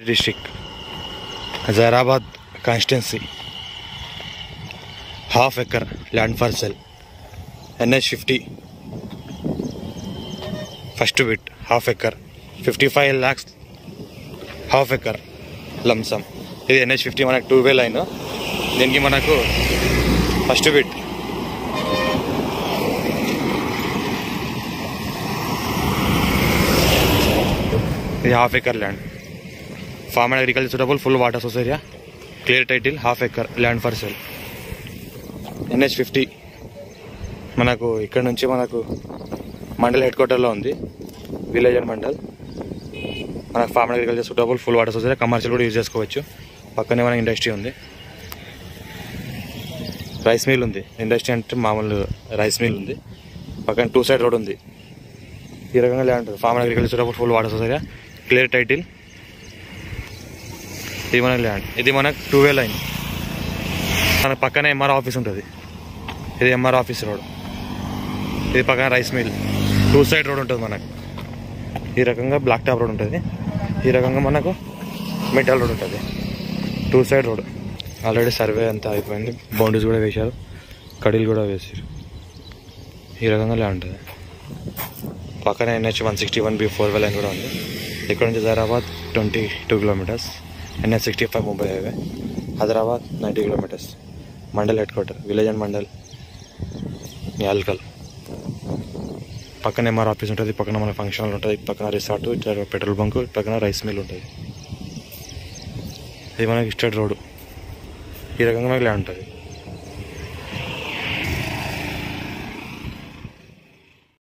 District Hyderabad constituency half acre land for sell NH50 first bit half acre 55 lakhs half acre lump sum. ఇది NH50 మనకు 2-way line. దీనికి మనకు first bit ఇది half acre land. Farm and agriculture suitable, full water source area, clear title, half acre land for sale. NH50 మనకు ఇక్కడ నుంచి మనకు mandal head క్వార్టర్లో ఉంది, విలేజ్ అండ్ మండల్. మనకు farm and agriculture suitable, full water source area, commercial కూడా use చేసుకోవచ్చు. పక్కనే మనకి ఇండస్ట్రీ ఉంది, రైస్ మిల్ ఉంది. ఇండస్ట్రీ అంటే మామూలు రైస్ మిల్ ఉంది. పక్కన 2 side రోడ్ ఉంది. ఈ రకంగా ల్యాండ్ ఉంటుంది. Farm and agriculture suitable, full water source area, clear title. ఇది మనకి ల్యాండ్. ఇది మనకు 2-way లైన్. మన పక్కనే MR ఆఫీస్ ఉంటుంది. ఇది MR ఆఫీస్ రోడ్. ఇది పక్కన రైస్ మిల్. 2 side రోడ్ ఉంటుంది మనకు. ఈ రకంగా బ్లాక్ టాప్ రోడ్ ఉంటుంది. ఈ రకంగా మనకు మెటల్ రోడ్ ఉంటుంది. 2 side రోడ్. ఆల్రెడీ సర్వే అంతా అయిపోయింది, బౌండరీస్ కూడా వేశారు, కడీలు కూడా వేసారు. ఈ రకంగా ల్యాండ్ ఉంటుంది. పక్కన NH161B 4-way లైన్ కూడా ఉంది. ఇక్కడ నుంచి Hyderabad 22 kilometers. NH65 Mumbai highway. Hyderabad 90 kilometers. Mandal head quarter, village and mandal, Yalkal. పక్కన MR ఆఫీస్ ఉంటుంది. పక్కన మన ఫంక్షన్ హాల్ ఉంటుంది. పక్కన రిసార్ట్, పెట్రోల్ బంక్, పక్కన రైస్ మిల్ ఉంటుంది. ఇది మనకి స్టేట్ రోడ్. ఈ రకంగా మనకి ల్యాండ్ ఉంటుంది.